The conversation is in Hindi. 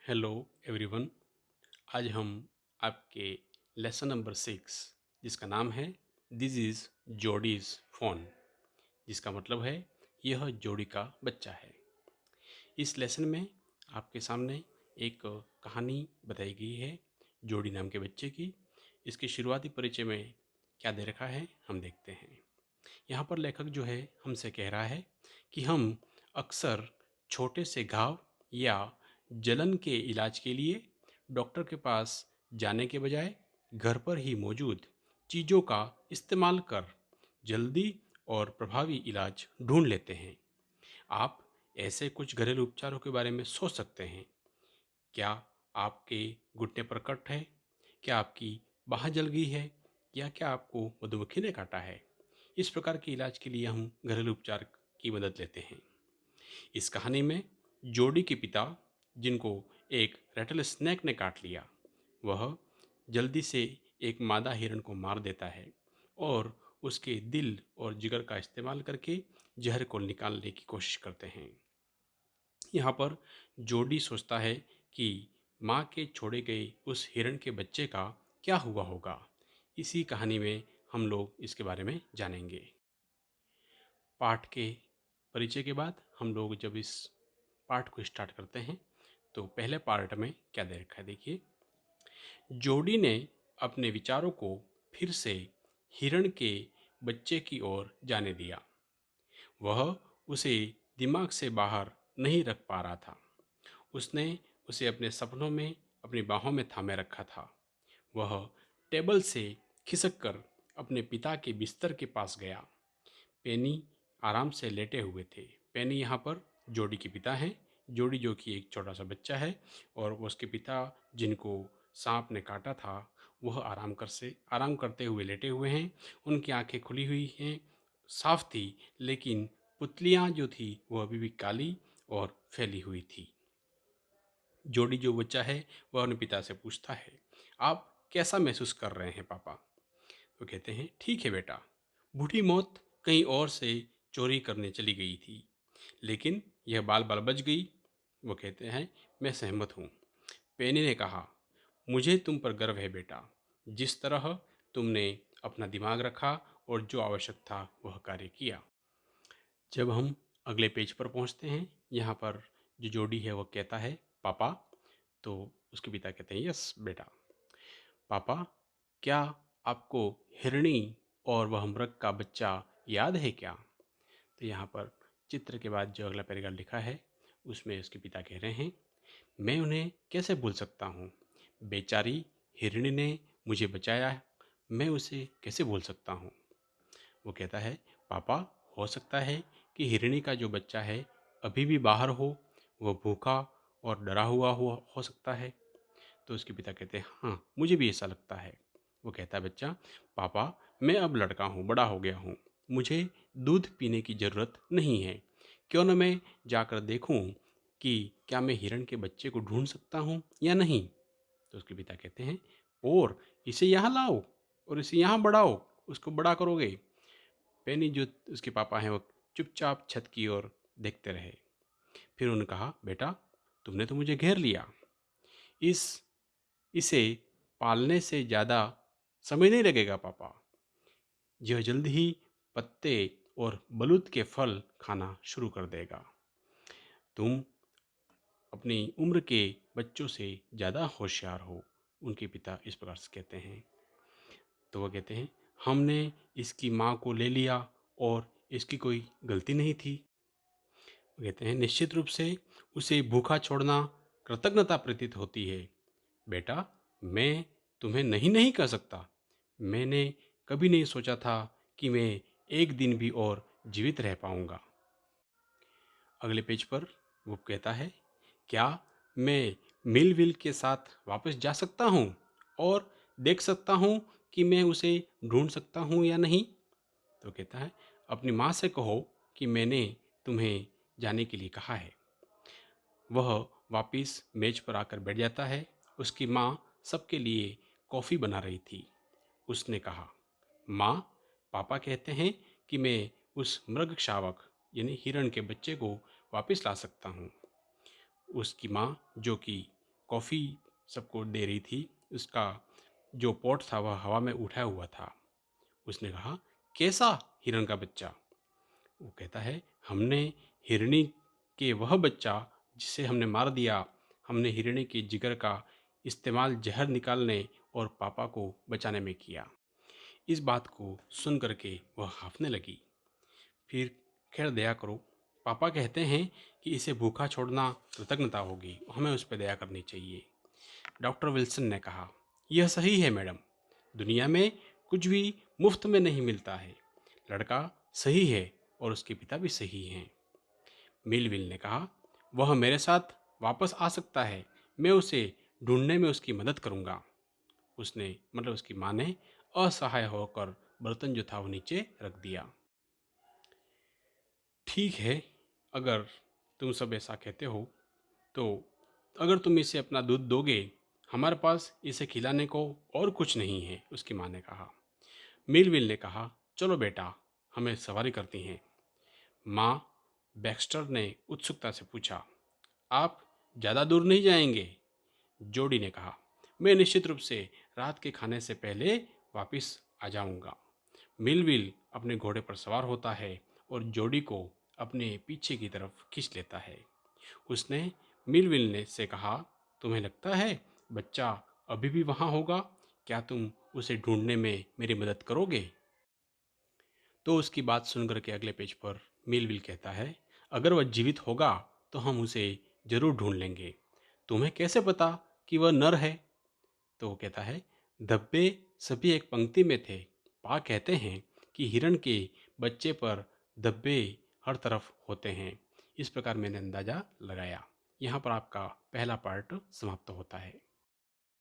Hello everyone. आज हम आपके लेसन नंबर 6 जिसका नाम है दिस इज़ जोडीज़ फ़ोन, जिसका मतलब है यह जोड़ी का बच्चा है। इस लेसन में आपके सामने एक कहानी बताई गई है जोड़ी नाम के बच्चे की। इसके शुरुआती परिचय में क्या दे रखा है हम देखते हैं। यहाँ पर लेखक जो है हमसे कह रहा है कि हम अक्सर छोटे से घाव या जलन के इलाज के लिए डॉक्टर के पास जाने के बजाय घर पर ही मौजूद चीज़ों का इस्तेमाल कर जल्दी और प्रभावी इलाज ढूंढ लेते हैं। आप ऐसे कुछ घरेलू उपचारों के बारे में सोच सकते हैं। क्या आपके घुटने पर कट है? क्या आपकी बाह जल गई है? या क्या आपको मधुमक्खी ने काटा है? इस प्रकार के इलाज के लिए हम घरेलू उपचार की मदद लेते हैं। इस कहानी में जोडी के पिता, जिनको एक रेटल स्नेक ने काट लिया, वह जल्दी से एक मादा हिरण को मार देता है और उसके दिल और जिगर का इस्तेमाल करके जहर को निकालने की कोशिश करते हैं। यहाँ पर जोडी सोचता है कि माँ के छोड़े गए उस हिरण के बच्चे का क्या हुआ होगा। इसी कहानी में हम लोग इसके बारे में जानेंगे। पाठ के परिचय के बाद हम लोग जब इस पाठ को स्टार्ट करते हैं तो पहले पार्ट में क्या दे रखा है देखिए। जोडी ने अपने विचारों को फिर से हिरण के बच्चे की ओर जाने दिया। वह उसे दिमाग से बाहर नहीं रख पा रहा था। उसने उसे अपने सपनों में अपनी बाहों में थामे रखा था। वह टेबल से खिसक कर अपने पिता के बिस्तर के पास गया। पेनी आराम से लेटे हुए थे। पेनी यहाँ पर जोडी के पिता हैं। जोडी जो कि एक छोटा सा बच्चा है और उसके पिता जिनको सांप ने काटा था वह आराम करते हुए लेटे हुए हैं। उनकी आंखें खुली हुई हैं, साफ थी, लेकिन पुतलियाँ जो थी वह अभी भी काली और फैली हुई थी। जोडी जो बच्चा है वह अपने पिता से पूछता है, आप कैसा महसूस कर रहे हैं पापा? वो कहते हैं, ठीक है बेटा, बूढ़ी मौत कहीं और से चोरी करने चली गई थी, लेकिन यह बाल बाल बच गई। वो कहते हैं, मैं सहमत हूँ। पेनी ने कहा, मुझे तुम पर गर्व है बेटा। जिस तरह तुमने अपना दिमाग रखा और जो आवश्यक था वह कार्य किया। जब हम अगले पेज पर पहुंचते हैं, यहाँ पर जो जोडी है वह कहता है, पापा। तो उसके पिता कहते हैं, यस बेटा। पापा, क्या आपको हिरणी और वह मृग का बच्चा याद है क्या? तो यहाँ पर चित्र के बाद जो अगला पैराग्राफ लिखा है उसमें उसके पिता कह रहे हैं, मैं उन्हें कैसे भूल सकता हूँ। बेचारी हिरणी ने मुझे बचाया है, मैं उसे कैसे भूल सकता हूँ। वो कहता है, पापा, हो सकता है कि हिरणी का जो बच्चा है अभी भी बाहर हो, वह भूखा और डरा हुआ हो सकता है। तो उसके पिता कहते हैं, हाँ, मुझे भी ऐसा लगता है। वो कहता है, बच्चा, पापा, मैं अब लड़का हूँ, बड़ा हो गया हूँ, मुझे दूध पीने की ज़रूरत नहीं है। क्यों न मैं जाकर देखूँ कि क्या मैं हिरण के बच्चे को ढूंढ सकता हूँ या नहीं। तो उसके पिता कहते हैं, और इसे यहाँ लाओ और इसे यहाँ बढ़ाओ, उसको बड़ा करोगे। पेनी जो उसके पापा हैं वो चुपचाप छत की ओर देखते रहे। फिर उन्होंने कहा, बेटा, तुमने तो मुझे घेर लिया। इस इसे पालने से ज़्यादा समय नहीं लगेगा पापा। यह जल्द ही पत्ते और बलूत के फल खाना शुरू कर देगा। तुम अपनी उम्र के बच्चों से ज़्यादा होशियार हो। उनके पिता इस प्रकार से कहते हैं। तो वह कहते हैं, हमने इसकी माँ को ले लिया और इसकी कोई गलती नहीं थी। वो कहते हैं, निश्चित रूप से उसे भूखा छोड़ना कृतज्ञता प्रतीत होती है। बेटा, मैं तुम्हें नहीं नहीं कह सकता। मैंने कभी नहीं सोचा था कि मैं एक दिन भी और जीवित रह पाऊंगा। अगले पेज पर वो कहता है, क्या मैं मिलविल के साथ वापस जा सकता हूँ और देख सकता हूँ कि मैं उसे ढूंढ सकता हूँ या नहीं। तो कहता है, अपनी माँ से कहो कि मैंने तुम्हें जाने के लिए कहा है। वह वापिस मेज पर आकर बैठ जाता है। उसकी माँ सबके लिए कॉफ़ी बना रही थी। उसने कहा, माँ, पापा कहते हैं कि मैं उस मृग शावक यानी हिरण के बच्चे को वापस ला सकता हूँ। उसकी माँ, जो कि कॉफ़ी सबको दे रही थी, उसका जो पॉट था वह हवा में उठाया हुआ था। उसने कहा, कैसा हिरण का बच्चा? वो कहता है, हमने हिरनी के वह बच्चा जिसे हमने मार दिया, हमने हिरनी के जिगर का इस्तेमाल जहर निकालने और पापा को बचाने में किया। इस बात को सुन करके वह हाँफने लगी। फिर, खैर दया करो, पापा कहते हैं कि इसे भूखा छोड़ना कृतज्ञता होगी, हमें उस पर दया करनी चाहिए। डॉक्टर विल्सन ने कहा, यह सही है मैडम, दुनिया में कुछ भी मुफ्त में नहीं मिलता है। लड़का सही है और उसके पिता भी सही हैं। मिलविल ने कहा, वह मेरे साथ वापस आ सकता है, मैं उसे ढूंढने में उसकी मदद करूंगा। उसने मतलब उसकी माँ ने असहाय होकर बर्तन जो था वो नीचे रख दिया। ठीक है, अगर तुम सब ऐसा कहते हो तो अगर तुम इसे अपना दूध दोगे, हमारे पास इसे खिलाने को और कुछ नहीं है, उसकी माँ ने कहा। मिलविल ने कहा, चलो बेटा, हमें सवारी करती हैं। माँ बैक्स्टर ने उत्सुकता से पूछा, आप ज़्यादा दूर नहीं जाएंगे? जोडी ने कहा, मैं निश्चित रूप से रात के खाने से पहले वापस आ जाऊंगा। मिलविल अपने घोड़े पर सवार होता है और जोडी को अपने पीछे की तरफ खींच लेता है। उसने मिलविल ने से कहा, तुम्हें लगता है बच्चा अभी भी वहाँ होगा? क्या तुम उसे ढूंढने में मेरी मदद करोगे? तो उसकी बात सुनकर के अगले पेज पर मिलविल कहता है, अगर वह जीवित होगा तो हम उसे जरूर ढूंढ लेंगे। तुम्हें कैसे पता कि वह नर है? तो वो कहता है, धब्बे सभी एक पंक्ति में थे। पा कहते हैं कि हिरण के बच्चे पर धब्बे हर तरफ होते हैं। इस प्रकार मैंने अंदाजा लगाया। यहाँ पर आपका पहला पार्ट समाप्त होता है।